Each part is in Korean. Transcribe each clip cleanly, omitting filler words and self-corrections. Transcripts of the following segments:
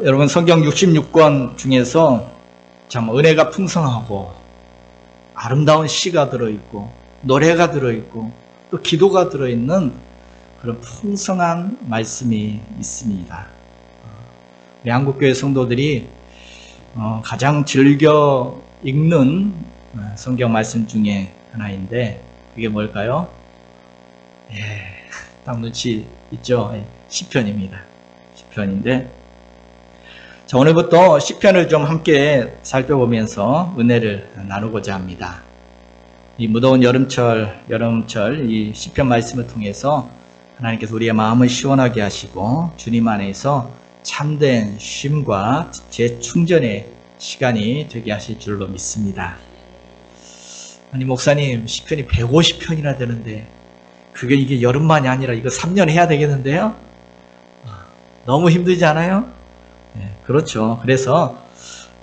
여러분 성경 66권 중에서 참 은혜가 풍성하고 아름다운 시가 들어있고 노래가 들어있고 또 기도가 들어있는 그런 풍성한 말씀이 있습니다. 우리 한국교회 성도들이 가장 즐겨 읽는 성경 말씀 중에 하나인데 그게 뭘까요? 딱 눈치 있죠? 시편입니다. 시편인데 자, 오늘부터 시편을 좀 함께 살펴보면서 은혜를 나누고자 합니다. 이 무더운 여름철 이 시편 말씀을 통해서 하나님께서 우리의 마음을 시원하게 하시고 주님 안에서 참된 쉼과 재충전의 시간이 되게 하실 줄로 믿습니다. 아니 목사님 시편이 150편이나 되는데 이게 여름만이 아니라 이거 3년 해야 되겠는데요? 너무 힘들지 않아요? 네, 그렇죠. 그래서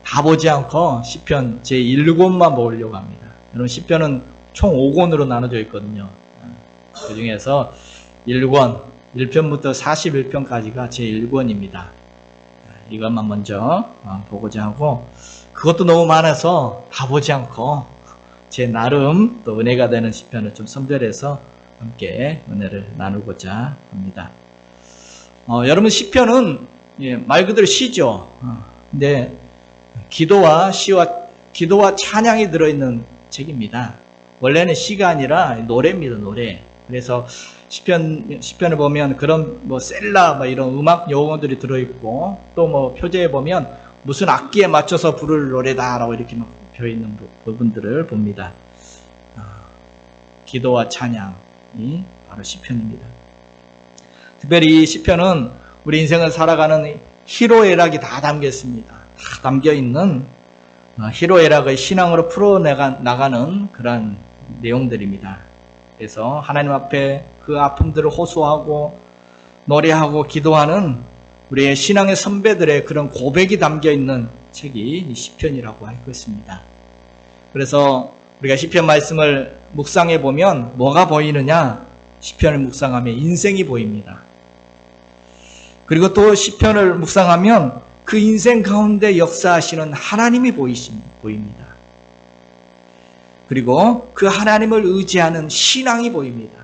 다 보지 않고 시편 제1권만 보려고 합니다. 여러분 시편은 총 5권으로 나눠져 있거든요. 그 중에서 1권, 1편부터 41편까지가 제1권입니다. 이것만 먼저 보고자 하고 그것도 너무 많아서 다 보지 않고 제 나름 또 은혜가 되는 시편을 좀 선별해서 함께 은혜를 나누고자 합니다. 여러분 시편은 말 그대로 시죠. 근데 기도와 찬양이 들어있는 책입니다. 원래는 시가 아니라 노래입니다. 노래. 그래서 시편을 보면 그런 셀라 이런 음악 용어들이 들어있고 또 표제에 보면 무슨 악기에 맞춰서 부를 노래다라고 이렇게 펴 있는 부분들을 봅니다. 기도와 찬양이 바로 시편입니다. 특별히 이 시편은 우리 인생을 살아가는 희로애락이 다 담겨 있습니다. 다 담겨 있는 희로애락의 신앙으로 풀어나가는 그런 내용들입니다. 그래서 하나님 앞에 그 아픔들을 호소하고 노래하고 기도하는 우리의 신앙의 선배들의 그런 고백이 담겨 있는 책이 이 시편이라고 할 것입니다. 그래서 우리가 시편 말씀을 묵상해 보면 뭐가 보이느냐? 시편을 묵상하면 인생이 보입니다. 그리고 또 시편을 묵상하면 그 인생 가운데 역사하시는 하나님이 보입니다. 그리고 그 하나님을 의지하는 신앙이 보입니다.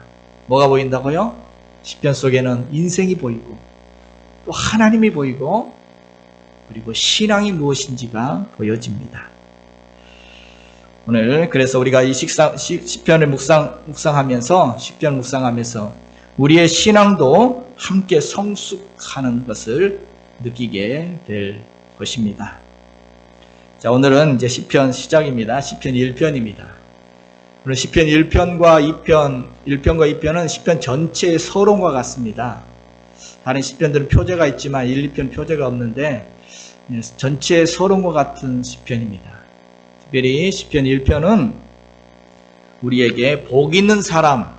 뭐가 보인다고요? 시편 속에는 인생이 보이고 또 하나님이 보이고 그리고 신앙이 무엇인지가 보여집니다. 오늘 그래서 우리가 이 시편을 묵상하면서 우리의 신앙도 함께 성숙하는 것을 느끼게 될 것입니다. 자, 오늘은 이제 시편 시작입니다. 시편 1편입니다. 오늘 시편 1편과 2편은 시편 전체의 서론과 같습니다. 다른 시편들은 표제가 있지만 1, 2편 표제가 없는데 전체의 서론과 같은 시편입니다. 특별히 시편 1편은 우리에게 복 있는 사람에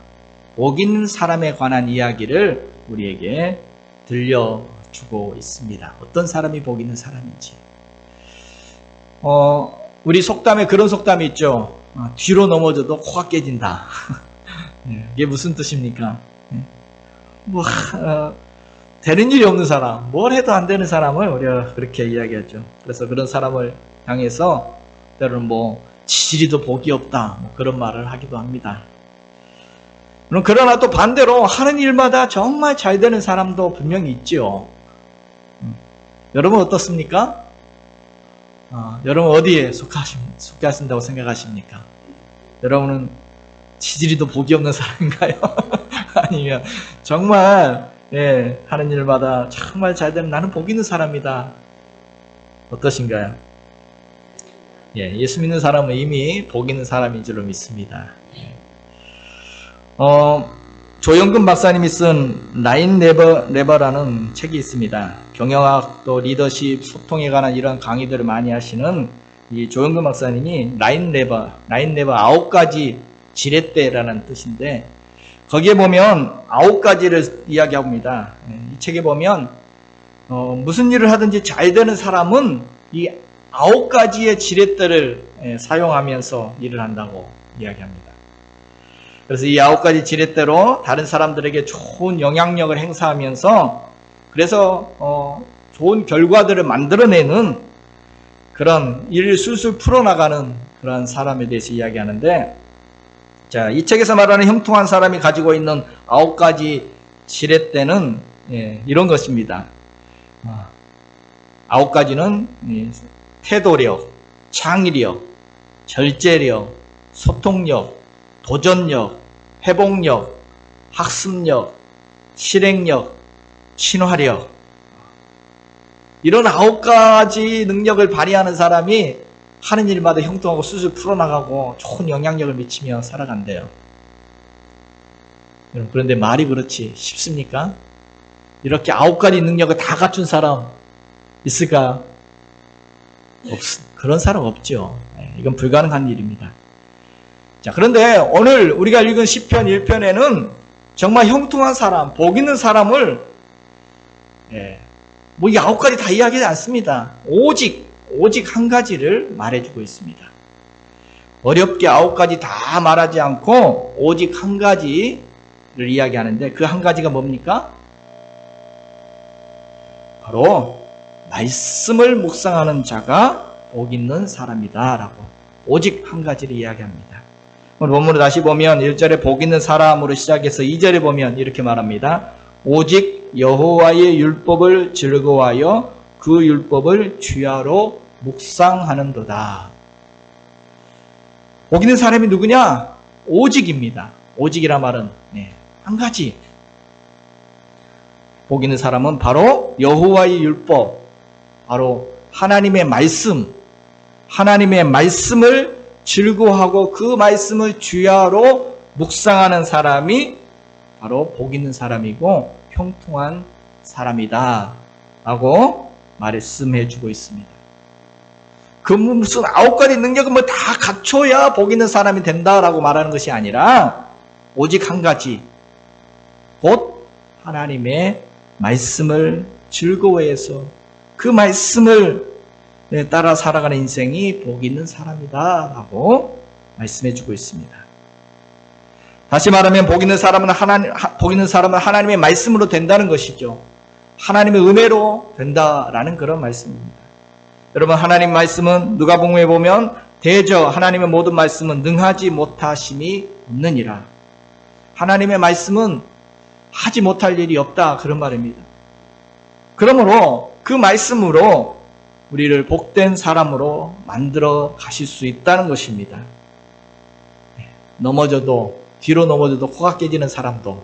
관한 이야기를 우리에게 들려주고 있습니다. 어떤 사람이 복 있는 사람인지. 우리 속담에 그런 속담이 있죠. 뒤로 넘어져도 코가 깨진다. 이게 무슨 뜻입니까? 되는 일이 없는 사람, 뭘 해도 안 되는 사람을 우리가 그렇게 이야기하죠. 그래서 그런 사람을 향해서 때로는 지지리도 복이 없다. 그런 말을 하기도 합니다. 그러나 또 반대로 하는 일마다 정말 잘 되는 사람도 분명히 있죠. 여러분 어떻습니까? 여러분 어디에 속하신다고 생각하십니까? 여러분은 지지리도 복이 없는 사람인가요? 아니면 정말 하는 일마다 정말 잘 되는 나는 복 있는 사람이다. 어떠신가요? 예수 믿는 사람은 이미 복 있는 사람인 줄로 믿습니다. 조영근 박사님이 쓴 라인 네버라는 책이 있습니다. 경영학 또 리더십 소통에 관한 이런 강의들을 많이 하시는 이 조영근 박사님이 라인 네버 9가지 지렛대라는 뜻인데 거기에 보면 9가지를 이야기합니다. 이 책에 보면 무슨 일을 하든지 잘 되는 사람은 이 9가지의 지렛대를 사용하면서 일을 한다고 이야기합니다. 그래서 이 9가지 지렛대로 다른 사람들에게 좋은 영향력을 행사하면서 그래서 좋은 결과들을 만들어내는 그런 일을 술술 풀어나가는 그런 사람에 대해서 이야기하는데, 자, 이 책에서 말하는 형통한 사람이 가지고 있는 9가지 지렛대는 이런 것입니다. 9가지는 태도력, 창의력, 절제력, 소통력, 도전력, 회복력, 학습력, 실행력, 친화력. 이런 9가지 능력을 발휘하는 사람이 하는 일마다 형통하고 술술 풀어나가고 좋은 영향력을 미치며 살아간대요. 그런데 말이 그렇지 쉽습니까? 이렇게 9가지 능력을 다 갖춘 사람 있을까요? 그런 사람 없죠. 이건 불가능한 일입니다. 자, 그런데 오늘 우리가 읽은 시편 1편에는 정말 형통한 사람, 복 있는 사람을 뭐 9가지 다 이야기하지 않습니다. 오직 한 가지를 말해주고 있습니다. 어렵게 9가지 다 말하지 않고 오직 한 가지를 이야기하는데, 그 한 가지가 뭡니까? 바로 말씀을 묵상하는 자가 복 있는 사람이다 라고 오직 한 가지를 이야기합니다. 오늘 본문을 다시 보면 1절에 복 있는 사람으로 시작해서 2절에 보면 이렇게 말합니다. 오직 여호와의 율법을 즐거워하여 그 율법을 주야로 묵상하는도다. 복 있는 사람이 누구냐? 오직입니다. 오직이란 말은 한 가지. 복 있는 사람은 바로 여호와의 율법, 바로 하나님의 말씀, 하나님의 말씀을 즐거워하고 그 말씀을 주야로 묵상하는 사람이 바로 복 있는 사람이고 형통한 사람이다 라고 말씀해 주고 있습니다. 그 무슨 9가지 능력은 뭐 다 갖춰야 복 있는 사람이 된다라고 말하는 것이 아니라 오직 한 가지, 곧 하나님의 말씀을 즐거워해서 그 말씀을 따라 살아가는 인생이 복 있는 사람이다 라고 말씀해 주고 있습니다. 다시 말하면 복 있는 사람은 하나님의 말씀으로 된다는 것이죠. 하나님의 은혜로 된다라는 그런 말씀입니다. 여러분, 하나님 말씀은 누가복음에 보면 대저 하나님의 모든 말씀은 능하지 못하심이 없느니라. 하나님의 말씀은 하지 못할 일이 없다, 그런 말입니다. 그러므로 그 말씀으로 우리를 복된 사람으로 만들어 가실 수 있다는 것입니다. 넘어져도, 뒤로 넘어져도 코가 깨지는 사람도,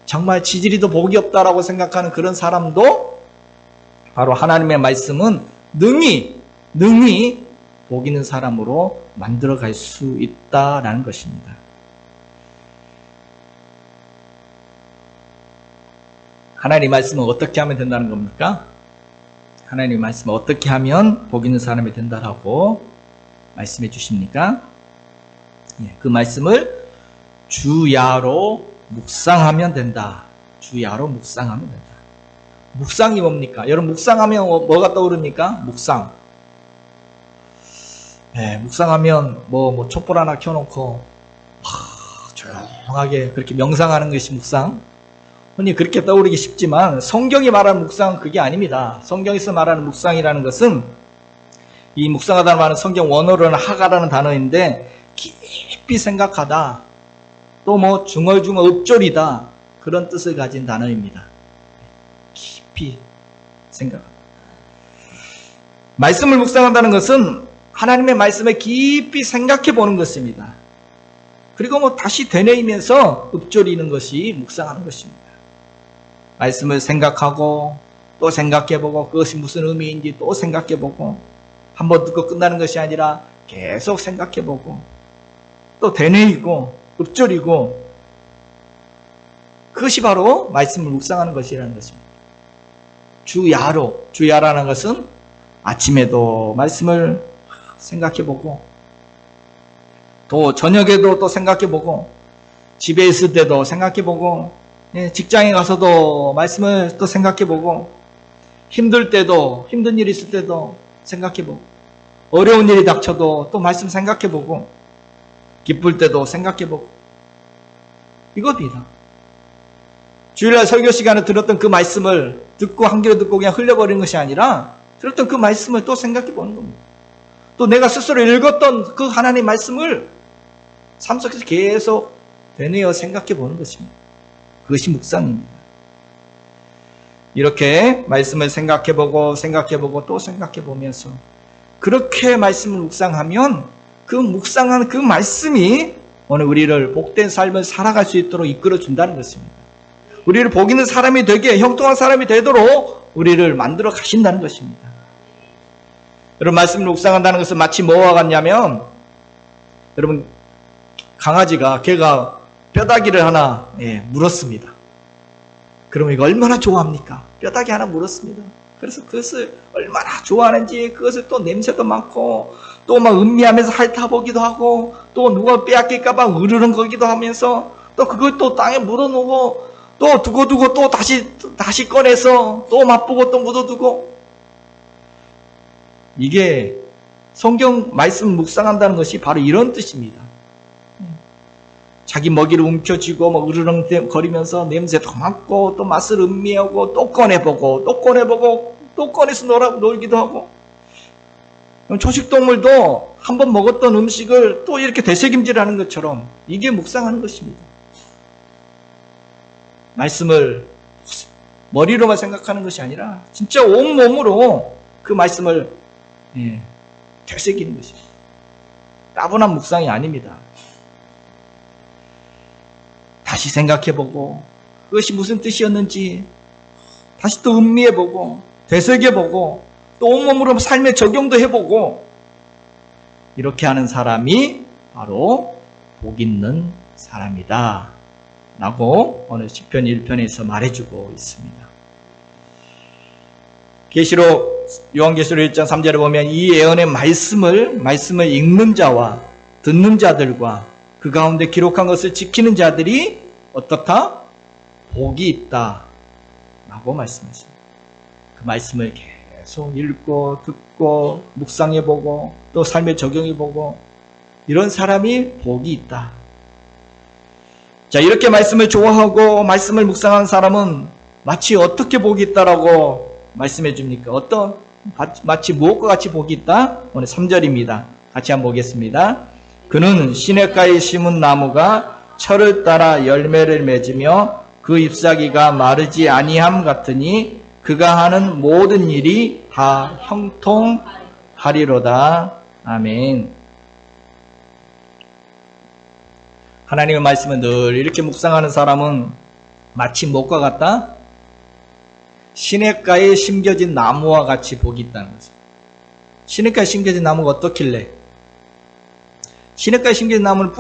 정말 지지리도 복이 없다라고 생각하는 그런 사람도 바로 하나님의 말씀은 능히 복 있는 사람으로 만들어 갈 수 있다라는 것입니다. 하나님의 말씀은 어떻게 하면 된다는 겁니까? 하나님의 말씀은 어떻게 하면 복 있는 사람이 된다라고 말씀해 주십니까? 그 말씀을 주야로 묵상하면 된다. 주야로 묵상하면 된다. 묵상이 뭡니까? 여러분, 묵상하면 뭐가 떠오릅니까? 묵상. 묵상하면 촛불 하나 켜놓고 조용하게 그렇게 명상하는 것이 묵상. 흔히 그렇게 떠오르기 쉽지만 성경이 말하는 묵상은 그게 아닙니다. 성경에서 말하는 묵상이라는 것은, 이 묵상하다는 말은 성경 원어로는 하가라는 단어인데 깊이 생각하다, 또 중얼중얼 읊조리다, 그런 뜻을 가진 단어입니다. 깊이 생각하다. 말씀을 묵상한다는 것은 하나님의 말씀을 깊이 생각해 보는 것입니다. 그리고 다시 되뇌이면서 읊조리는 것이 묵상하는 것입니다. 말씀을 생각하고 또 생각해보고 그것이 무슨 의미인지 또 생각해보고, 한번 듣고 끝나는 것이 아니라 계속 생각해보고 또 되뇌이고 읊조리고, 그것이 바로 말씀을 묵상하는 것이라는 것입니다. 주야라는 것은 아침에도 말씀을 생각해보고, 또 저녁에도 또 생각해보고, 집에 있을 때도 생각해보고, 직장에 가서도 말씀을 또 생각해보고, 힘들 때도, 힘든 일이 있을 때도 생각해보고, 어려운 일이 닥쳐도 또 말씀 생각해보고, 기쁠 때도 생각해보고, 이겁니다. 주일날 설교 시간에 들었던 그 말씀을 듣고 한 귀로 듣고 그냥 흘려버리는 것이 아니라 들었던 그 말씀을 또 생각해 보는 겁니다. 또 내가 스스로 읽었던 그 하나님의 말씀을 삶 속에서 계속 되뇌어 생각해 보는 것입니다. 그것이 묵상입니다. 이렇게 말씀을 생각해 보고 또 생각해 보면서 그렇게 말씀을 묵상하면 그 묵상한 그 말씀이 오늘 우리를 복된 삶을 살아갈 수 있도록 이끌어 준다는 것입니다. 우리를 복 있는 사람이 되게, 형통한 사람이 되도록 우리를 만들어 가신다는 것입니다. 여러분, 말씀을 묵상한다는 것은 마치 뭐와 같냐면, 여러분, 강아지가 걔가 뼈다귀를 하나 물었습니다. 그러면 이거 얼마나 좋아합니까? 뼈다귀 하나 물었습니다. 그래서 그것을 얼마나 좋아하는지, 그것을 또 냄새도 많고 또 막 음미하면서 핥아보기도 하고 또 누가 빼앗길까봐 으르렁 거기도 하면서 또 그걸 또 땅에 묻어놓고 또 두고 또 다시 꺼내서 또 맛보고 또 묻어두고. 이게 성경 말씀 묵상한다는 것이 바로 이런 뜻입니다. 자기 먹이를 움켜쥐고 막 으르렁 거리면서 냄새도 맡고 또 맛을 음미하고 또 꺼내보고 또 꺼내서 놀기도 하고. 초식동물도 한번 먹었던 음식을 또 이렇게 되새김질하는 것처럼 이게 묵상하는 것입니다. 말씀을 머리로만 생각하는 것이 아니라 진짜 온몸으로 그 말씀을 되새기는 것입니다. 따분한 묵상이 아닙니다. 다시 생각해보고 그것이 무슨 뜻이었는지 다시 또 음미해보고 되새겨보고 또 온몸으로 삶에 적용도 해보고 이렇게 하는 사람이 바로 복 있는 사람이다 라고 오늘 시편 1편에서 말해주고 있습니다. 요한계시록 1장 3절에 보면 이 예언의 말씀을 읽는 자와 듣는 자들과 그 가운데 기록한 것을 지키는 자들이 어떻다? 복이 있다 라고 말씀하십니다. 그 말씀을 계속 읽고 듣고 묵상해보고 또 삶에 적용해보고 이런 사람이 복이 있다. 자, 이렇게 말씀을 좋아하고 말씀을 묵상한 사람은 마치 어떻게 복이 있다라고 말씀해 줍니까? 마치 무엇과 같이 복이 있다? 오늘 3절입니다. 같이 한번 보겠습니다. 그는 시냇가에 심은 나무가 철을 따라 열매를 맺으며 그 잎사귀가 마르지 아니함 같으니 그가 하는 모든 일이 다 형통하리로다. 아멘. 하나님의 말씀을 늘 이렇게 묵상하는 사람은 마치 무엇과 같다? 시냇가에 심겨진 나무와 같이 복이 있다는 거죠. 시냇가에 심겨진 나무가 어떻길래? 시냇가에 심겨진 나무는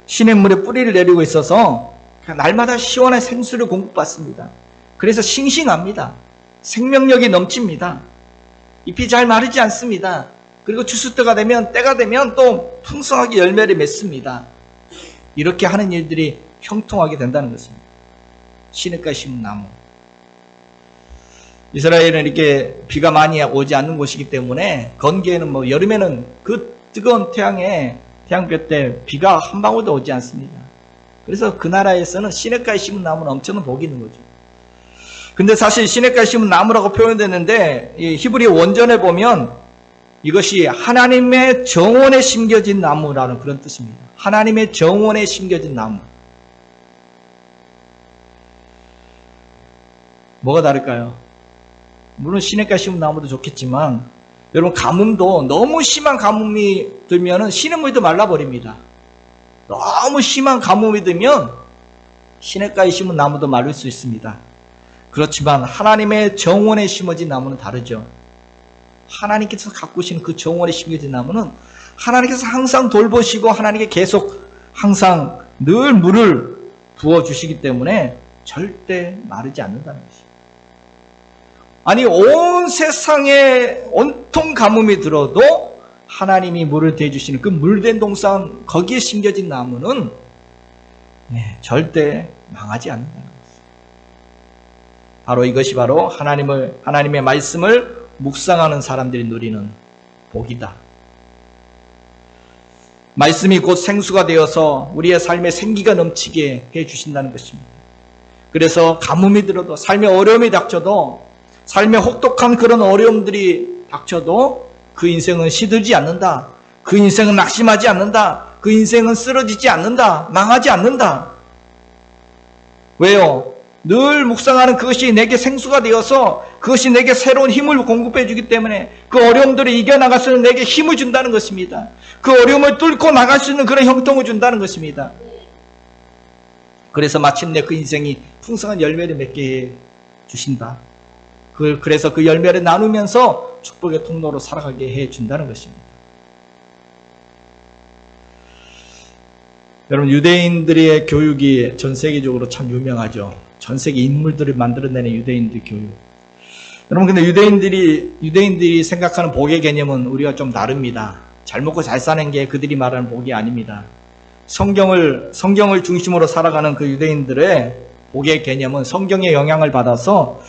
시냇물에 뿌리를 내리고 있어서 날마다 시원한 생수를 공급받습니다. 그래서 싱싱합니다. 생명력이 넘칩니다. 잎이 잘 마르지 않습니다. 그리고 때가 되면 또 풍성하게 열매를 맺습니다. 이렇게 하는 일들이 형통하게 된다는 것입니다. 시냇가에 심은 나무. 이스라엘은 이렇게 비가 많이 오지 않는 곳이기 때문에 건기에는 여름에는 그 뜨거운 태양볕 때 비가 한 방울도 오지 않습니다. 그래서 그 나라에서는 시냇가에 심은 나무는 엄청난 복이 있는 거죠. 근데 사실 시냇가에 심은 나무라고 표현됐는데 이 히브리 원전에 보면 이것이 하나님의 정원에 심겨진 나무라는 그런 뜻입니다. 하나님의 정원에 심겨진 나무. 뭐가 다를까요? 물론 시냇가에 심은 나무도 좋겠지만 여러분, 가뭄도 너무 심한 가뭄이 들면은 시냇물도 말라버립니다. 너무 심한 가뭄이 들면 시냇가에 심은 나무도 마를 수 있습니다. 그렇지만 하나님의 정원에 심어진 나무는 다르죠. 하나님께서 가꾸시는 그 정원에 심겨진 나무는 하나님께서 항상 돌보시고 하나님께 계속 항상 늘 물을 부어주시기 때문에 절대 마르지 않는다는 것입니다. 아니, 온 세상에 온통 가뭄이 들어도 하나님이 물을 대주시는 그 물된 동산 거기에 심겨진 나무는 절대 망하지 않는다는 것입니다. 바로 이것이 바로 하나님의 말씀을 묵상하는 사람들이 누리는 복이다. 말씀이 곧 생수가 되어서 우리의 삶에 생기가 넘치게 해주신다는 것입니다. 그래서 가뭄이 들어도, 삶의 어려움이 닥쳐도, 삶의 혹독한 그런 어려움들이 닥쳐도 그 인생은 시들지 않는다. 그 인생은 낙심하지 않는다. 그 인생은 쓰러지지 않는다. 망하지 않는다. 왜요? 늘 묵상하는 그것이 내게 생수가 되어서 그것이 내게 새로운 힘을 공급해 주기 때문에 그 어려움들을 이겨나갈 수 있는 내게 힘을 준다는 것입니다. 그 어려움을 뚫고 나갈 수 있는 그런 형통을 준다는 것입니다. 그래서 마침내 그 인생이 풍성한 열매를 맺게 해 주신다. 그래서 그 열매를 나누면서 축복의 통로로 살아가게 해 준다는 것입니다. 여러분, 유대인들의 교육이 전 세계적으로 참 유명하죠. 전 세계 인물들을 만들어내는 유대인들 교육. 여러분, 근데 유대인들이 생각하는 복의 개념은 우리가 좀 다릅니다. 잘 먹고 잘 사는 게 그들이 말하는 복이 아닙니다. 성경을 중심으로 살아가는 그 유대인들의 복의 개념은 성경의 영향을 받아서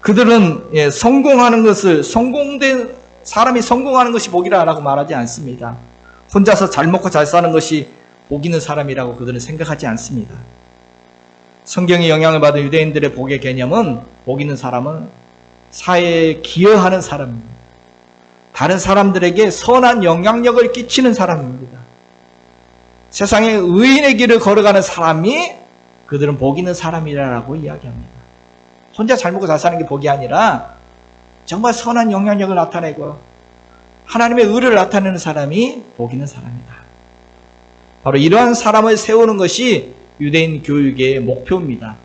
그들은 성공하는 것을, 사람이 성공하는 것이 복이라고 말하지 않습니다. 혼자서 잘 먹고 잘 사는 것이 복 있는 사람이라고 그들은 생각하지 않습니다. 성경의 영향을 받은 유대인들의 복의 개념은, 복 있는 사람은 사회에 기여하는 사람입니다. 다른 사람들에게 선한 영향력을 끼치는 사람입니다. 세상에 의인의 길을 걸어가는 사람이 그들은 복 있는 사람이라고 이야기합니다. 혼자 잘 먹고 잘 사는 게 복이 아니라 정말 선한 영향력을 나타내고 하나님의 의를 나타내는 사람이 복 있는 사람이다. 바로 이러한 사람을 세우는 것이 유대인 교육의 목표입니다.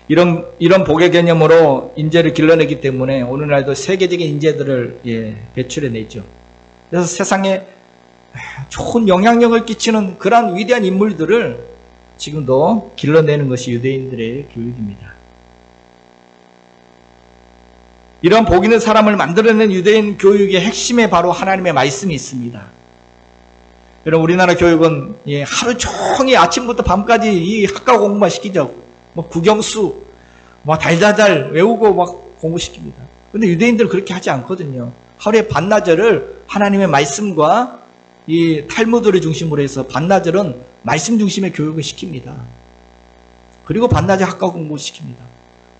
이런 복의 개념으로 인재를 길러내기 때문에 오늘날도 세계적인 인재들을 배출해내죠. 그래서 세상에 좋은 영향력을 끼치는 그러한 위대한 인물들을 지금도 길러내는 것이 유대인들의 교육입니다. 이런 복 있는 사람을 만들어내는 유대인 교육의 핵심에 바로 하나님의 말씀이 있습니다. 여러분, 우리나라 교육은 하루 종일 아침부터 밤까지 이 학과 공부만 시키죠. 뭐 국영수, 뭐 달달달 외우고 막 공부시킵니다. 근데 유대인들은 그렇게 하지 않거든요. 하루에 반나절을 하나님의 말씀과 이 탈무드를 중심으로 해서 반나절은 말씀 중심의 교육을 시킵니다. 그리고 반나절 학과 공부를 시킵니다.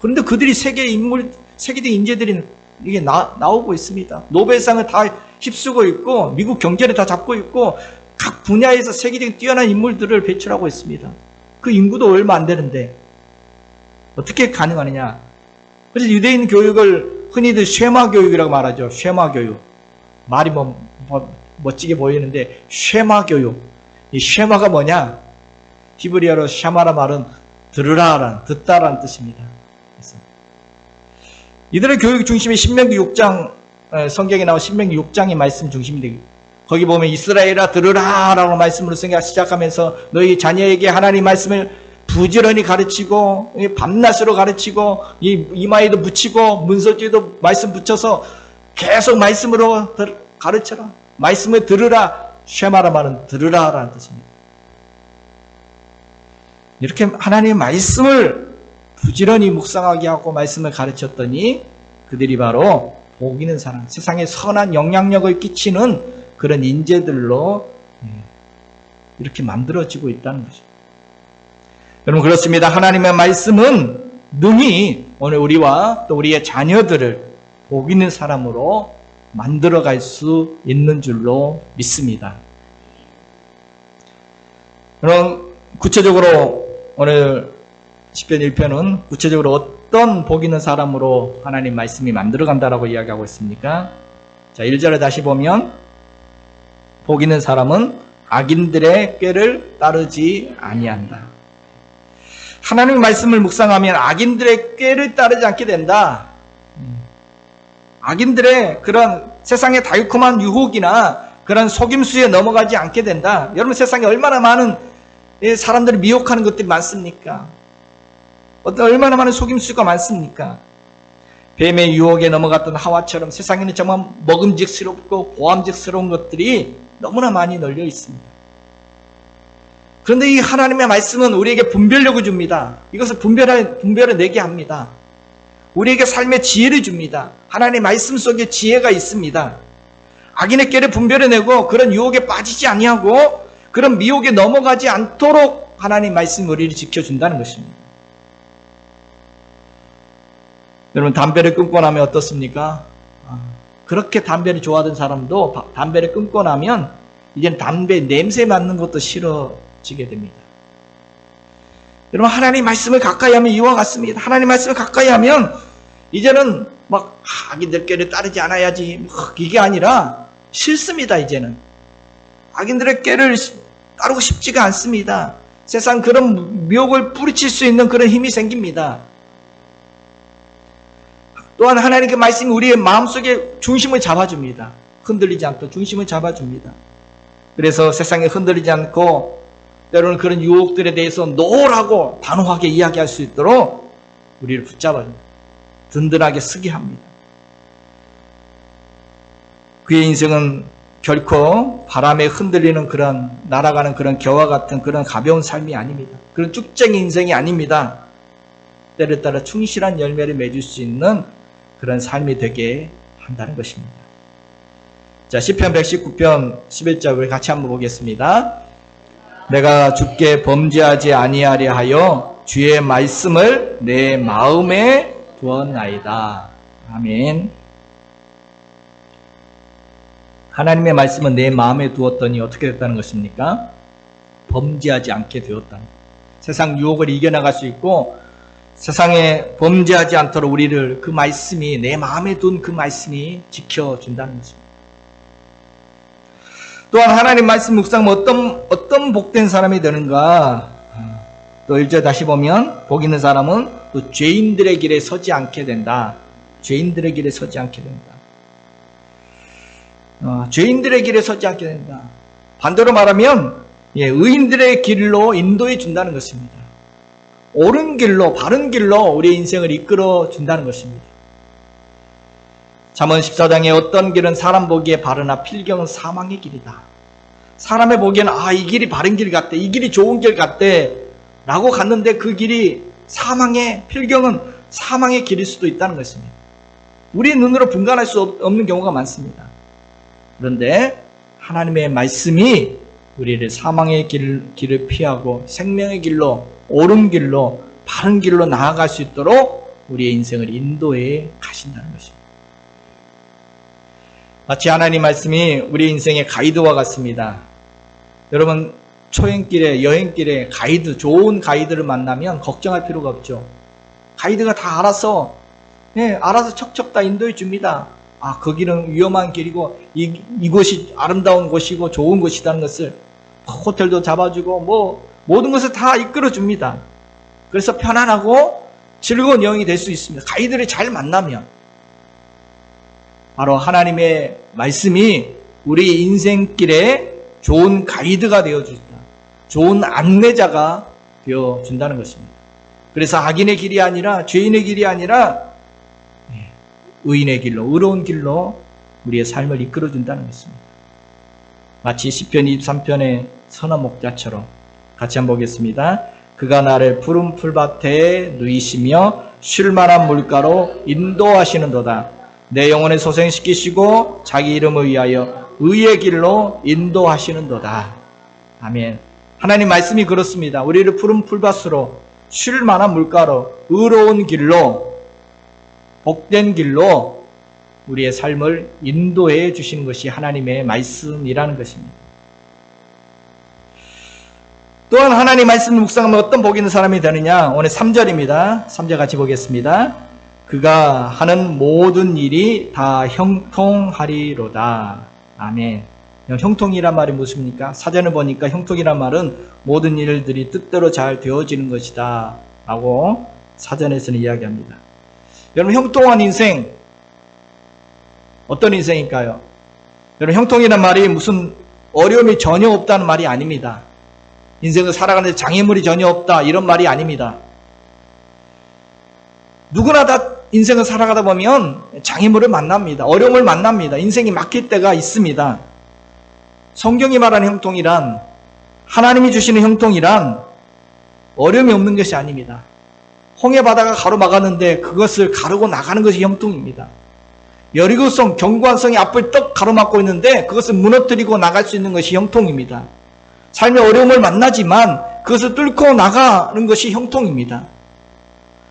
그런데 그들이 세계적 인재들이 이게 나오고 있습니다. 노벨상을 다 휩쓰고 있고 미국 경제를 다 잡고 있고 각 분야에서 세계적인 뛰어난 인물들을 배출하고 있습니다. 그 인구도 얼마 안 되는데 어떻게 가능하느냐? 그래서 유대인 교육을 흔히들 쉐마 교육이라고 말하죠. 쉐마 교육. 말이 멋지게 보이는데 쉐마 교육. 이 쉐마가 뭐냐? 히브리어로 샤마라 말은 들으라라는, 듣다라는 뜻입니다. 그래서 이들의 교육 중심이 신명기 6장, 성경에 나온 신명기 6장의 말씀 중심이 되고, 거기 보면 이스라엘아 들으라 라고 말씀으로 시작하면서 너희 자녀에게 하나님 말씀을 부지런히 가르치고 밤낮으로 가르치고 이마에도 붙이고 문서지에도 말씀 붙여서 계속 말씀으로 가르쳐라. 말씀을 들으라. 쉐마라 말은 들으라 라는 뜻입니다. 이렇게 하나님의 말씀을 부지런히 묵상하게 하고 말씀을 가르쳤더니 그들이 바로 복 있는 사람, 세상에 선한 영향력을 끼치는 그런 인재들로 이렇게 만들어지고 있다는 거죠. 여러분, 그렇습니다. 하나님의 말씀은 능히 오늘 우리와 또 우리의 자녀들을 복 있는 사람으로 만들어갈 수 있는 줄로 믿습니다. 그럼 구체적으로 오늘 시편 1편은 구체적으로 어떤 복 있는 사람으로 하나님 말씀이 만들어간다라고 이야기하고 있습니까? 자, 1절을 다시 보면 복 있는 사람은 악인들의 꾀를 따르지 아니한다. 하나님의 말씀을 묵상하면 악인들의 꾀를 따르지 않게 된다. 악인들의 그런 세상의 달콤한 유혹이나 그런 속임수에 넘어가지 않게 된다. 여러분, 세상에 얼마나 많은 사람들을 미혹하는 것들이 많습니까? 얼마나 많은 속임수가 많습니까? 뱀의 유혹에 넘어갔던 하와처럼 세상에는 정말 먹음직스럽고 보암직스러운 것들이 너무나 많이 널려 있습니다. 그런데 이 하나님의 말씀은 우리에게 분별력을 줍니다. 이것을 분별을 내게 합니다. 우리에게 삶의 지혜를 줍니다. 하나님의 말씀 속에 지혜가 있습니다. 악인의 꾀를 분별해내고 그런 유혹에 빠지지 아니하고 그런 미혹에 넘어가지 않도록 하나님 말씀이 우리를 지켜준다는 것입니다. 여러분, 담배를 끊고 나면 어떻습니까? 그렇게 담배를 좋아하던 사람도 담배를 끊고 나면 이제는 담배 냄새 맡는 것도 싫어지게 됩니다. 여러분, 하나님 말씀을 가까이 하면 이와 같습니다. 하나님 말씀을 가까이 하면 이제는 막 악인들 꾀를 따르지 않아야지 이게 아니라 싫습니다. 이제는 악인들의 꾀를 따르고 싶지가 않습니다. 세상 그런 미혹을 뿌리칠 수 있는 그런 힘이 생깁니다. 또한 하나님의 말씀이 우리의 마음속에 중심을 잡아줍니다. 흔들리지 않도록 중심을 잡아줍니다. 그래서 세상에 흔들리지 않고 때로는 그런 유혹들에 대해서 노라고 단호하게 이야기할 수 있도록 우리를 붙잡아줍니다. 든든하게 서게 합니다. 그의 인생은 결코 바람에 흔들리는 그런 날아가는 그런 겨와 같은 그런 가벼운 삶이 아닙니다. 그런 쭉쟁이 인생이 아닙니다. 때를 따라 충실한 열매를 맺을 수 있는 그런 삶이 되게 한다는 것입니다. 자, 시편 119편 11절 우리 같이 한번 보겠습니다. 내가 주께 범죄하지 아니하려 하여 주의 말씀을 내 마음에 두었나이다. 아멘. 하나님의 말씀은 내 마음에 두었더니 어떻게 됐다는 것입니까? 범죄하지 않게 되었다는 것. 세상 유혹을 이겨나갈 수 있고 세상에 범죄하지 않도록 우리를 그 말씀이 내 마음에 둔 그 말씀이 지켜준다는 것입니다. 또한 하나님 말씀 묵상하면 어떤 복된 사람이 되는가? 또 1절 다시 보면 복 있는 사람은 또 죄인들의 길에 서지 않게 된다. 죄인들의 길에 서지 않게 된다. 죄인들의 길에 서지 않게 된다. 반대로 말하면 의인들의 길로 인도해 준다는 것입니다. 옳은 길로 바른 길로 우리의 인생을 이끌어 준다는 것입니다. 잠언 14장에 어떤 길은 사람 보기에 바르나 필경은 사망의 길이다. 사람의 보기에는 이 길이 바른 길 같대, 이 길이 좋은 길 같대 라고 갔는데 그 길이 필경은 사망의 길일 수도 있다는 것입니다. 우리 눈으로 분간할 수 없는 경우가 많습니다. 그런데 하나님의 말씀이 우리를 사망의 길을 피하고 생명의 길로, 옳은 길로, 바른 길로 나아갈 수 있도록 우리의 인생을 인도해 가신다는 것입니다. 마치 하나님 말씀이 우리 인생의 가이드와 같습니다. 여러분, 초행길에, 여행길에 좋은 가이드를 만나면 걱정할 필요가 없죠. 가이드가 다 알아서 척척 다 인도해 줍니다. 그 길은 위험한 길이고 이곳이 아름다운 곳이고 좋은 곳이라는 것을 호텔도 잡아주고 모든 것을 다 이끌어 줍니다. 그래서 편안하고 즐거운 여행이 될 수 있습니다. 가이드를 잘 만나면. 바로 하나님의 말씀이 우리 인생길에 좋은 가이드가 되어준다. 좋은 안내자가 되어준다는 것입니다. 그래서 악인의 길이 아니라 죄인의 길이 아니라 의인의 길로, 의로운 길로 우리의 삶을 이끌어준다는 것입니다. 마치 시편 23편의 선한 목자처럼 같이 한번 보겠습니다. 그가 나를 푸른 풀밭에 누이시며 쉴만한 물가로 인도하시는도다. 내 영혼을 소생시키시고 자기 이름을 위하여 의의 길로 인도하시는도다. 아멘. 하나님 말씀이 그렇습니다. 우리를 푸른 풀밭으로 쉴만한 물가로 의로운 길로 복된 길로 우리의 삶을 인도해 주시는 것이 하나님의 말씀이라는 것입니다. 또한 하나님 말씀을 묵상하면 어떤 복 있는 사람이 되느냐? 오늘 3절입니다. 3절 같이 보겠습니다. 그가 하는 모든 일이 다 형통하리로다. 아멘. 형통이란 말이 무엇입니까? 사전을 보니까 형통이란 말은 모든 일들이 뜻대로 잘 되어지는 것이다 라고 사전에서는 이야기합니다. 여러분, 형통한 인생 어떤 인생일까요? 여러분, 형통이란 말이 무슨 어려움이 전혀 없다는 말이 아닙니다. 인생을 살아가는데 장애물이 전혀 없다 이런 말이 아닙니다. 누구나 다 인생을 살아가다 보면 장애물을 만납니다. 어려움을 만납니다. 인생이 막힐 때가 있습니다. 성경이 말하는 형통이란, 하나님이 주시는 형통이란 어려움이 없는 것이 아닙니다. 홍해 바다가 가로막았는데 그것을 가르고 나가는 것이 형통입니다. 여리고성, 견고한 성이 앞을 떡 가로막고 있는데 그것을 무너뜨리고 나갈 수 있는 것이 형통입니다. 삶의 어려움을 만나지만 그것을 뚫고 나가는 것이 형통입니다.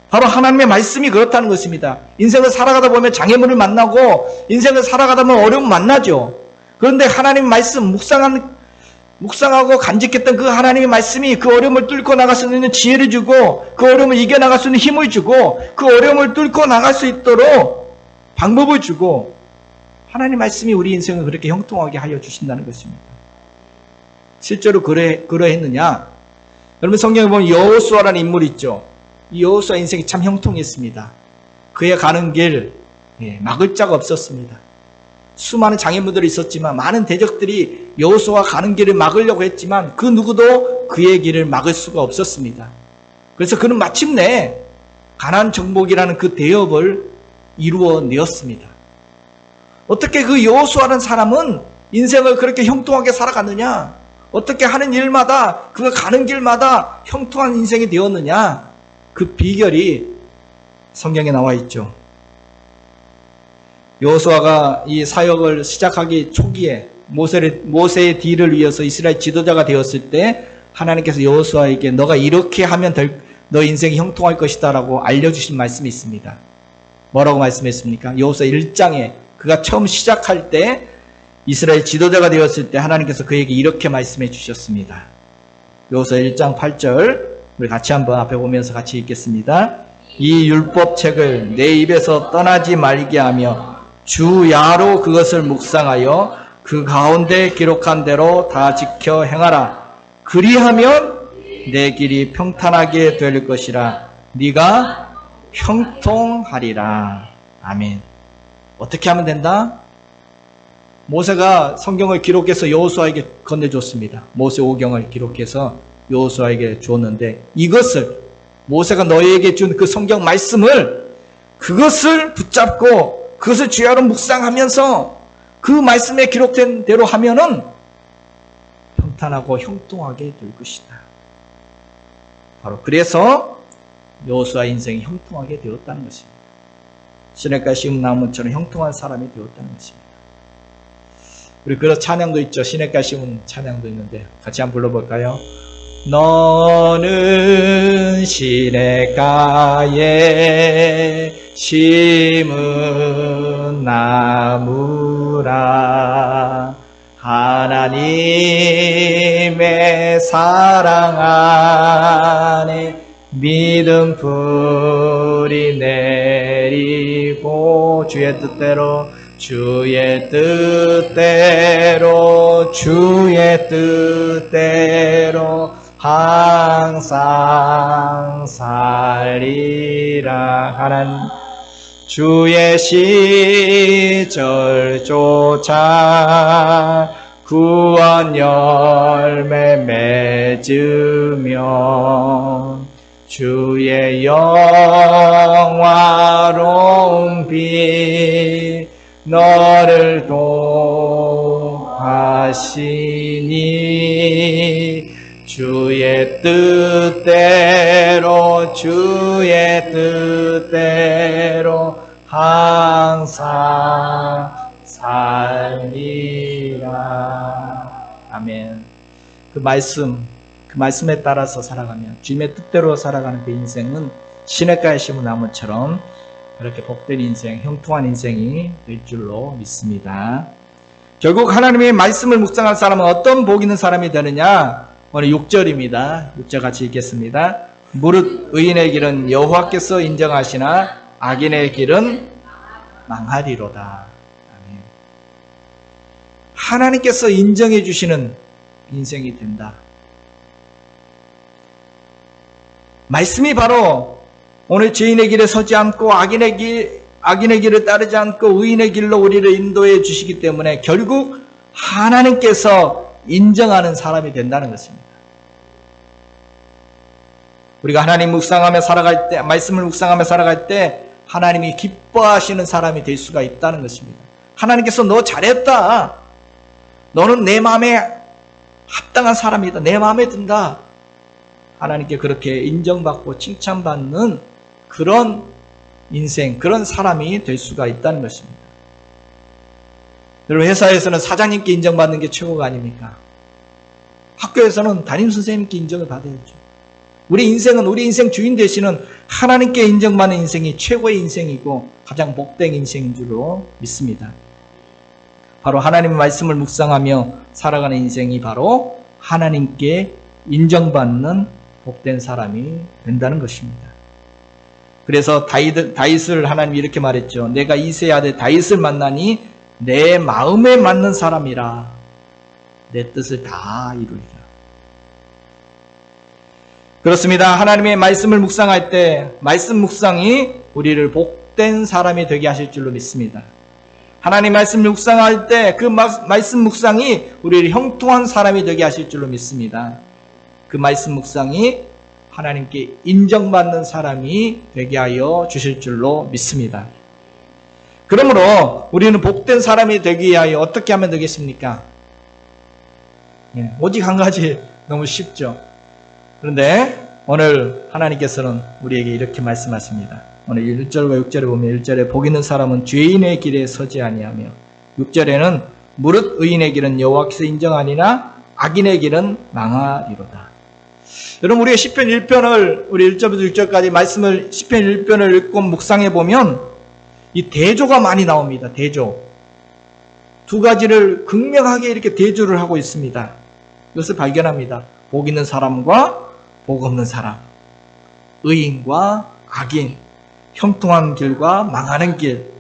바로 하나님의 말씀이 그렇다는 것입니다. 인생을 살아가다 보면 장애물을 만나고 인생을 살아가다 보면 어려움 만나죠. 그런데 하나님 말씀 묵상하고 간직했던 그 하나님의 말씀이 그 어려움을 뚫고 나갈 수 있는 지혜를 주고 그 어려움을 이겨나갈 수 있는 힘을 주고 그 어려움을 뚫고 나갈 수 있도록 방법을 주고 하나님 말씀이 우리 인생을 그렇게 형통하게 하여 주신다는 것입니다. 실제로 그러했느냐? 여러분 성경에 보면 여호수아라는 인물이 있죠. 이 여호수아 인생이 참 형통했습니다. 그의 가는 길 막을 자가 없었습니다. 수많은 장애물들이 있었지만 많은 대적들이 여호수아가 가는 길을 막으려고 했지만 그 누구도 그의 길을 막을 수가 없었습니다. 그래서 그는 마침내 가나안 정복이라는 그 대업을 이루어내었습니다. 어떻게 그 여호수아라는 사람은 인생을 그렇게 형통하게 살아갔느냐? 어떻게 하는 일마다 그가 가는 길마다 형통한 인생이 되었느냐? 그 비결이 성경에 나와 있죠. 여호수아가 이 사역을 시작하기 초기에 모세의 뒤를 이어서 이스라엘 지도자가 되었을 때 하나님께서 여호수아에게 너가 이렇게 하면 너 인생이 형통할 것이다 라고 알려주신 말씀이 있습니다. 뭐라고 말씀했습니까? 여호수아 1장에 그가 처음 시작할 때 이스라엘 지도자가 되었을 때 하나님께서 그에게 이렇게 말씀해 주셨습니다. 여호수아 1장 8절 우리 같이 한번 앞에 보면서 같이 읽겠습니다. 이 율법책을 내 입에서 떠나지 말게 하며 주야로 그것을 묵상하여 그 가운데 기록한 대로 다 지켜 행하라. 그리하면 내 길이 평탄하게 될 것이라. 네가 형통하리라. 아멘. 어떻게 하면 된다? 모세가 성경을 기록해서 여호수아에게 건네줬습니다. 모세 오경을 기록해서 여호수아에게 줬는데 이것을 모세가 너희에게 준 그 성경 말씀을 그것을 붙잡고 그것을 주야로 묵상하면서 그 말씀에 기록된 대로 하면은 평탄하고 형통하게 될 것이다. 바로 그래서 여호수아 인생이 형통하게 되었다는 것입니다. 시냇가에 심은 나무처럼 형통한 사람이 되었다는 것입니다. 우리 그런 찬양도 있죠. 시냇가에 심은 찬양도 있는데 같이 한번 불러볼까요? 너는 시냇가에 심은 나무라 하나님의 사랑 안에 믿음 뿌리 내리고 주의 뜻대로 항상 살리라. 하나님 주의 시절조차 구원 열매 맺으며 주의 영화로운 빛 너를 도하시니 주의 뜻대로 항상 살리라. 아멘. 그 말씀에 따라서 살아가면 주님의 뜻대로 살아가는 그 인생은 시냇가에 심은 나무처럼 그렇게 복된 인생, 형통한 인생이 될 줄로 믿습니다. 결국 하나님의 말씀을 묵상한 사람은 어떤 복 있는 사람이 되느냐? 오늘 6절입니다. 6절 같이 읽겠습니다. 무릇 의인의 길은 여호와께서 인정하시나 악인의 길은 망하리로다. 아멘. 하나님께서 인정해 주시는 인생이 된다. 말씀이 바로 오늘 죄인의 길에 서지 않고 악인의 길을 따르지 않고 의인의 길로 우리를 인도해 주시기 때문에 결국 하나님께서 인정하는 사람이 된다는 것입니다. 우리가 하나님 묵상하며 살아갈 때, 말씀을 묵상하며 살아갈 때 하나님이 기뻐하시는 사람이 될 수가 있다는 것입니다. 하나님께서 너 잘했다. 너는 내 마음에 합당한 사람이다. 내 마음에 든다. 하나님께 그렇게 인정받고 칭찬받는 그런 인생, 그런 사람이 될 수가 있다는 것입니다. 여러분 회사에서는 사장님께 인정받는 게 최고가 아닙니까? 학교에서는 담임선생님께 인정을 받아야죠. 우리 인생은 우리 인생 주인 되시는 하나님께 인정받는 인생이 최고의 인생이고 가장 복된 인생인 줄로 믿습니다. 바로 하나님의 말씀을 묵상하며 살아가는 인생이 바로 하나님께 인정받는 복된 사람이 된다는 것입니다. 그래서 다윗을 하나님이 이렇게 말했죠. 내가 이새의 아들 다윗을 만나니 내 마음에 맞는 사람이라 내 뜻을 다 이루리라. 그렇습니다. 하나님의 말씀을 묵상할 때 말씀 묵상이 우리를 복된 사람이 되게 하실 줄로 믿습니다. 하나님 말씀 묵상할 때 그 말씀 묵상이 우리를 형통한 사람이 되게 하실 줄로 믿습니다. 그 말씀 묵상이 하나님께 인정받는 사람이 되게 하여 주실 줄로 믿습니다. 그러므로 우리는 복된 사람이 되기 위하여 어떻게 하면 되겠습니까? 오직 한 가지 너무 쉽죠. 그런데 오늘 하나님께서는 우리에게 이렇게 말씀하십니다. 오늘 1절과 6절에 보면 1절에 복 있는 사람은 죄인의 길에 서지 아니하며 6절에는 무릇 의인의 길은 여호와께서 인정하니나 악인의 길은 망하리로다. 여러분 우리가 시편 1편을 우리 1절부터 6절까지 말씀을 시편 1편을 읽고 묵상해 보면 이 대조가 많이 나옵니다. 대조. 두 가지를 극명하게 이렇게 대조를 하고 있습니다. 이것을 발견합니다. 복 있는 사람과 복 없는 사람, 의인과 악인, 형통한 길과 망하는 길,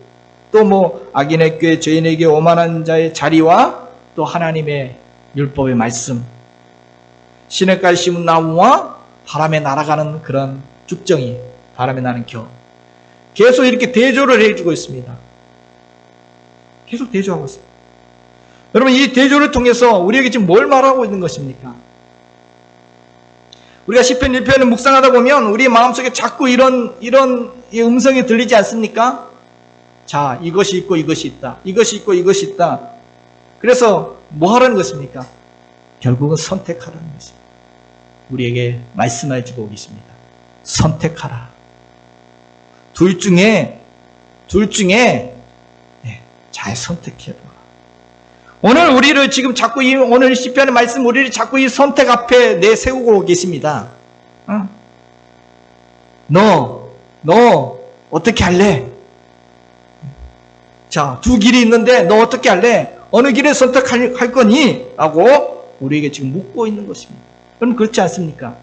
또 악인의 꾀, 죄인에게 오만한 자의 자리와 또 하나님의 율법의 말씀, 시냇가에 심은 나무와 바람에 날아가는 그런 죽정이, 바람에 나는 겨. 계속 이렇게 대조를 해주고 있습니다. 계속 대조하고 있습니다. 여러분 이 대조를 통해서 우리에게 지금 뭘 말하고 있는 것입니까? 우리가 시편 1편을 묵상하다 보면 우리 마음속에 자꾸 이런 음성이 들리지 않습니까? 자, 이것이 있고 이것이 있다. 이것이 있고 이것이 있다. 그래서 뭐 하라는 것입니까? 결국은 선택하라는 것입니다. 우리에게 말씀해 주고 계십니다. 선택하라. 둘 중에 잘 선택해라. 오늘 우리를 지금 자꾸 오늘 시편의 말씀 우리를 자꾸 이 선택 앞에 내세우고 계십니다. 너 어떻게 할래? 자, 두 길이 있는데 너 어떻게 할래? 어느 길을 선택할 거니? 라고 우리에게 지금 묻고 있는 것입니다. 그럼 그렇지 않습니까?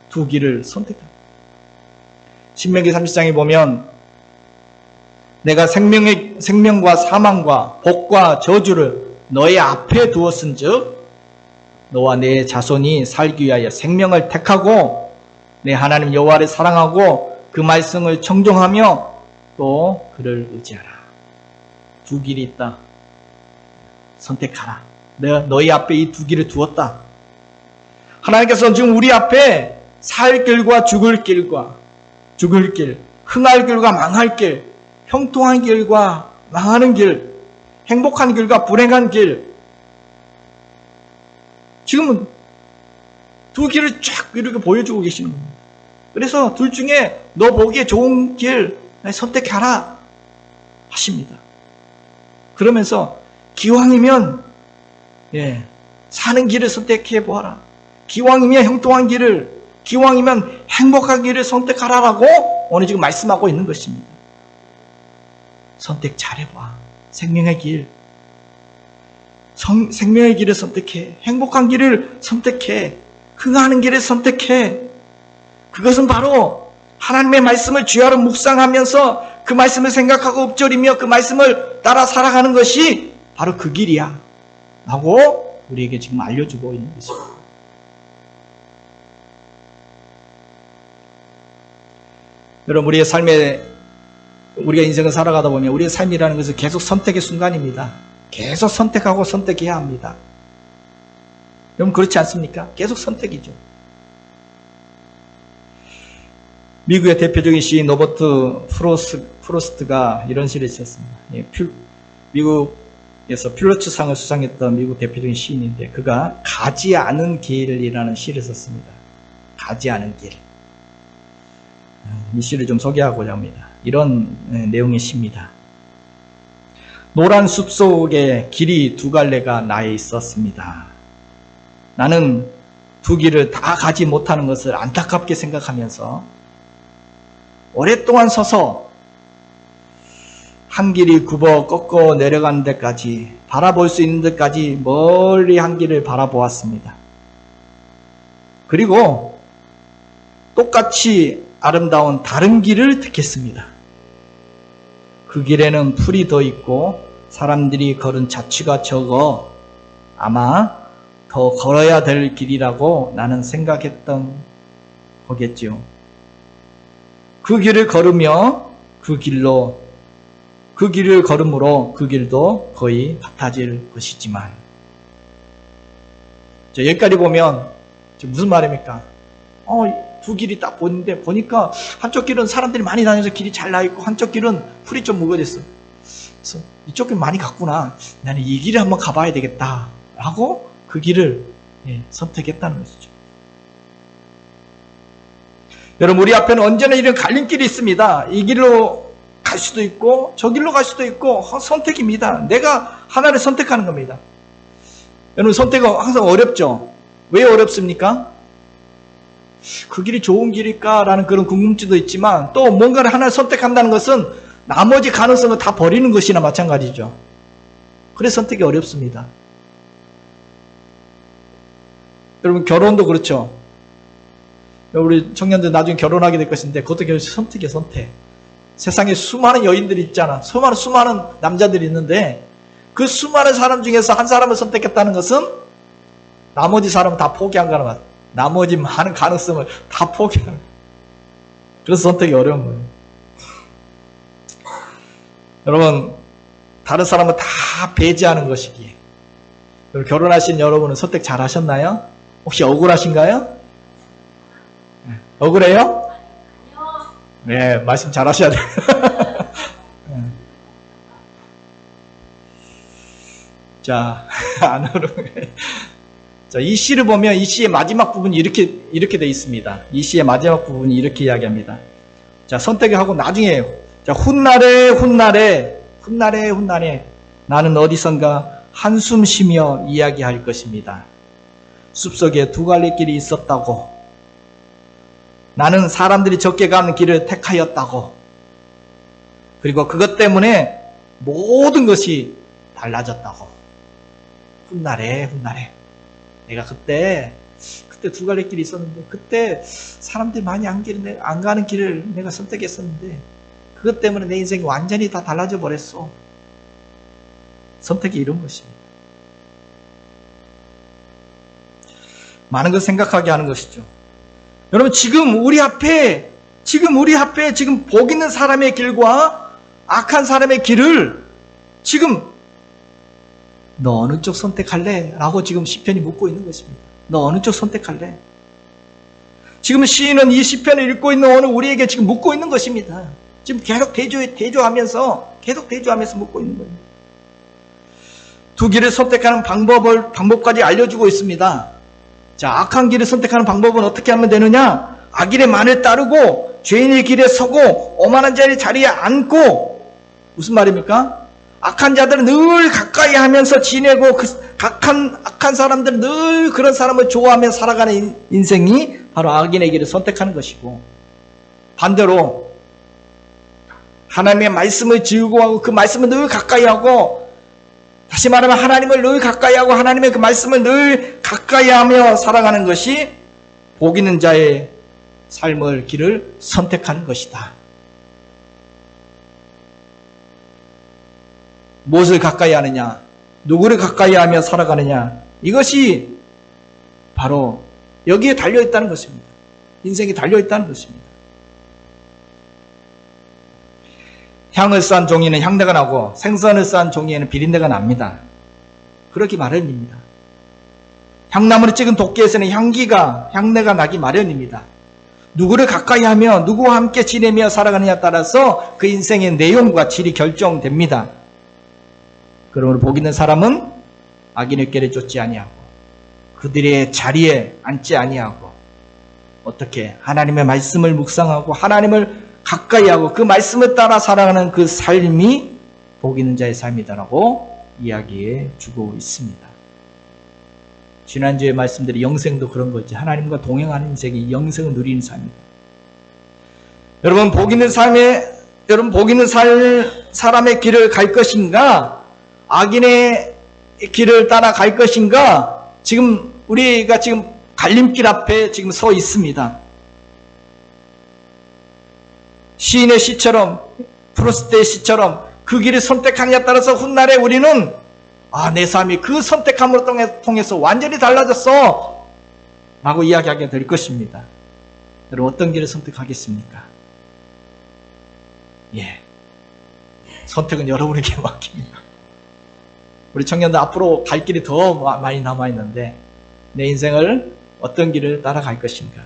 두 길을 선택합니다. 신명기 30장에 보면 내가 생명과 사망과 복과 저주를 너의 앞에 두었은즉 너와 내 자손이 살기 위하여 생명을 택하고 내 하나님 여호와를 사랑하고 그 말씀을 청종하며 또 그를 의지하라. 두 길이 있다. 선택하라. 내가 너희 앞에 이 두 길을 두었다. 하나님께서 지금 우리 앞에 살 길과 죽을 길, 흥할 길과 망할 길, 형통한 길과 망하는 길, 행복한 길과 불행한 길. 지금은 두 길을 쫙 이렇게 보여주고 계시는 겁니다. 그래서 둘 중에 너 보기에 좋은 길 선택하라 하십니다. 그러면서 기왕이면 사는 길을 선택해 보아라. 기왕이면 형통한 길을, 기왕이면 행복한 길을 선택하라라고 오늘 지금 말씀하고 있는 것입니다. 선택 잘해봐. 생명의 길. 생명의 길을 선택해. 행복한 길을 선택해. 흥하는 길을 선택해. 그것은 바로 하나님의 말씀을 주야로 묵상하면서 그 말씀을 생각하고 읊조리며 그 말씀을 따라 살아가는 것이 바로 그 길이야. 라고 우리에게 지금 알려주고 있는 것입니다. 여러분 우리의 삶에 우리가 인생을 살아가다 보면 우리의 삶이라는 것은 계속 선택의 순간입니다. 계속 선택하고 선택해야 합니다. 여러분 그렇지 않습니까? 계속 선택이죠. 미국의 대표적인 시인 로버트 프로스트가 이런 시를 썼습니다. 미국에서 퓰리처상을 수상했던 미국 대표적인 시인인데 그가 가지 않은 길이라는 시를 썼습니다. 가지 않은 길. 이 시를 좀 소개하고자 합니다. 이런 내용의 시입니다. 노란 숲속에 길이 두 갈래가 나에 있었습니다. 나는 두 길을 다 가지 못하는 것을 안타깝게 생각하면서 오랫동안 서서 한 길이 굽어 꺾어 내려가는 데까지 바라볼 수 있는 데까지 멀리 한 길을 바라보았습니다. 그리고 똑같이 아름다운 다른 길을 택했습니다. 그 길에는 풀이 더 있고 사람들이 걸은 자취가 적어 아마 더 걸어야 될 길이라고 나는 생각했던 거겠지요. 그 길을 걸으며 그 길을 걸음으로 그 길도 거의 같아질 것이지만 여기까지 보면 무슨 말입니까? 두 길이 딱 보니까 한쪽 길은 사람들이 많이 다녀서 길이 잘 나있고 한쪽 길은 풀이 좀 묵어졌어. 그래서 이쪽 길 많이 갔구나. 나는 이 길을 한번 가봐야 되겠다 라고 그 길을 선택했다는 것이죠. 여러분, 우리 앞에는 언제나 이런 갈림길이 있습니다. 이 길로 갈 수도 있고 저 길로 갈 수도 있고 선택입니다. 내가 하나를 선택하는 겁니다. 여러분, 선택은 항상 어렵죠. 왜 어렵습니까? 그 길이 좋은 길일까? 라는 그런 궁금증도 있지만 또 뭔가를 하나를 선택한다는 것은 나머지 가능성을 다 버리는 것이나 마찬가지죠. 그래서 선택이 어렵습니다. 여러분, 결혼도 그렇죠. 우리 청년들 나중에 결혼하게 될 것인데 그것도 결국 선택이에요. 선택. 세상에 수많은 여인들이 있잖아. 수많은 남자들이 있는데 그 수많은 사람 중에서 한 사람을 선택했다는 것은 나머지 사람은 다 포기한 거란 말이야. 나머지 많은 가능성을 다 포기하는 거예요. 그래서 선택이 어려운 거예요. 여러분, 다른 사람은 다 배제하는 것이기에 결혼하신 여러분은 선택 잘 하셨나요? 혹시 억울하신가요? 억울해요? 네, 말씀 잘 하셔야 돼요. 자, 안 어려워요. 자, 이 시를 보면 이 시의 마지막 부분이 이렇게 돼 있습니다. 이 시의 마지막 부분이 이렇게 이야기합니다. 자, 선택을 하고 나중에, 자, 훗날에 나는 어디선가 한숨 쉬며 이야기할 것입니다. 숲속에 두 갈래 길이 있었다고. 나는 사람들이 적게 가는 길을 택하였다고. 그리고 그것 때문에 모든 것이 달라졌다고. 훗날에 내가 그때 두 갈래 길이 있었는데 그때 사람들이 많이 안 가는 길을 내가 선택했었는데 그것 때문에 내 인생이 완전히 다 달라져 버렸어. 선택이 이런 것입니다. 많은 걸 생각하게 하는 것이죠. 여러분, 지금 우리 앞에 복 있는 사람의 길과 악한 사람의 길을 지금 너 어느 쪽 선택할래? 라고 지금 시편이 묻고 있는 것입니다. 너 어느 쪽 선택할래? 지금 시인은 이 시편을 읽고 있는 오늘 우리에게 지금 묻고 있는 것입니다. 지금 계속 대조하면서 묻고 있는 거예요. 두 길을 선택하는 방법까지 알려주고 있습니다. 자, 악한 길을 선택하는 방법은 어떻게 하면 되느냐? 악인의 말을 따르고 죄인의 길에 서고 오만한 자리에 앉고. 무슨 말입니까? 악한 자들은 늘 가까이 하면서 지내고 악한 사람들은 늘 그런 사람을 좋아하며 살아가는 인생이 바로 악인의 길을 선택하는 것이고, 반대로 하나님의 말씀을 즐거워하고 그 말씀을 늘 가까이 하고, 다시 말하면 하나님을 늘 가까이 하고 하나님의 그 말씀을 늘 가까이 하며 살아가는 것이 복 있는 자의 삶의 길을 선택하는 것이다. 무엇을 가까이 하느냐? 누구를 가까이 하며 살아가느냐? 이것이 바로 여기에 달려있다는 것입니다. 인생이 달려있다는 것입니다. 향을 싼 종이는 향내가 나고 생선을 싼 종이에는 비린내가 납니다. 그렇기 마련입니다. 향나무를 찍은 도끼에서는 향내가 나기 마련입니다. 누구를 가까이 하며 누구와 함께 지내며 살아가느냐에 따라서 그 인생의 내용과 질이 결정됩니다. 그러므로 복 있는 사람은 악인의 길에 쫓지 아니하고 그들의 자리에 앉지 아니하고 어떻게 하나님의 말씀을 묵상하고 하나님을 가까이 하고 그 말씀을 따라 살아가는 그 삶이 복 있는 자의 삶이다라고 이야기해 주고 있습니다. 지난주에 말씀드린 영생도 그런 거지. 하나님과 동행하는 인생이 영생을 누리는 삶입니다. 여러분, 복 있는 사람의 길을 갈 것인가? 악인의 길을 따라 갈 것인가? 지금 우리가 지금 갈림길 앞에 지금 서 있습니다. 시인의 시처럼, 프로스트의 시처럼 그 길을 선택하느냐에 따라서 훗날에 우리는 내 삶이 그 선택함으로 통해서 완전히 달라졌어 라고 이야기하게 될 것입니다. 여러분, 어떤 길을 선택하겠습니까? 선택은 여러분에게 맡깁니다. 우리 청년들 앞으로 갈 길이 더 많이 남아있는데 내 인생을 어떤 길을 따라갈 것인가?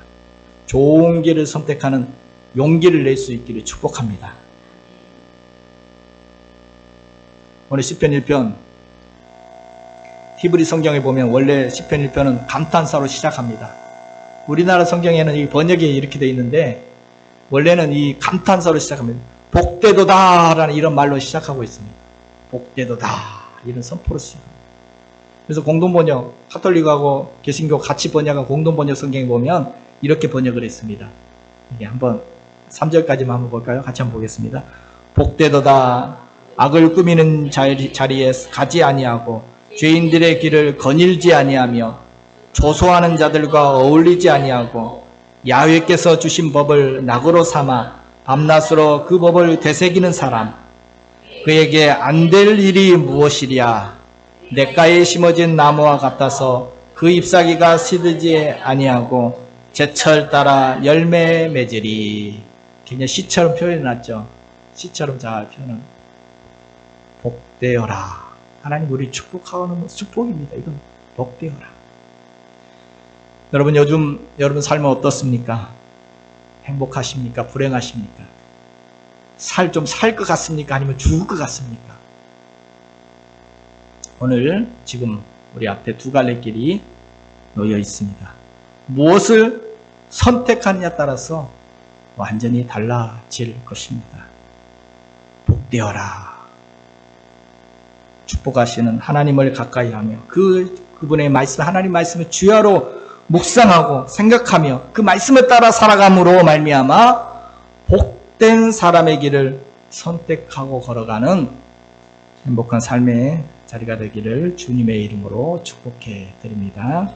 좋은 길을 선택하는 용기를 낼 수 있기를 축복합니다. 오늘 시편 1편 히브리 성경에 보면 원래 시편 1편은 감탄사로 시작합니다. 우리나라 성경에는 이 번역이 이렇게 되어 있는데 원래는 이 감탄사로 시작합니다. 복되도다 라는 이런 말로 시작하고 있습니다. 복되도다 이런 선포로 시작합니다. 그래서 공동번역, 카톨릭하고 개신교 같이 번역한 공동번역 성경에 보면 이렇게 번역을 했습니다. 이게 한번 3절까지만 한번 볼까요? 같이 한번 보겠습니다. 복되도다 악을 꾸미는 자리에 가지 아니하고 죄인들의 길을 거닐지 아니하며 조소하는 자들과 어울리지 아니하고 야훼께서 주신 법을 낙으로 삼아 밤낮으로 그 법을 되새기는 사람, 그에게 안 될 일이 무엇이랴? 냇가에 심어진 나무와 같아서 그 잎사귀가 시들지 아니하고 제철 따라 열매 맺으리. 그냥 시처럼 표현해놨죠. 시처럼 잘 표현은 복되어라. 하나님 우리 축복하는 축복입니다. 이건 복되어라. 여러분, 요즘 여러분 삶은 어떻습니까? 행복하십니까? 불행하십니까? 좀 살 것 같습니까? 아니면 죽을 것 같습니까? 오늘 지금 우리 앞에 두 갈래 길이 놓여 있습니다. 무엇을 선택하느냐에 따라서 완전히 달라질 것입니다. 복되어라. 축복하시는 하나님을 가까이 하며 그분의 말씀, 하나님 말씀을 주야로 묵상하고 생각하며 그 말씀을 따라 살아감으로 말미암아 복된 사람의 길을 선택하고 걸어가는 행복한 삶의 자리가 되기를 주님의 이름으로 축복해 드립니다.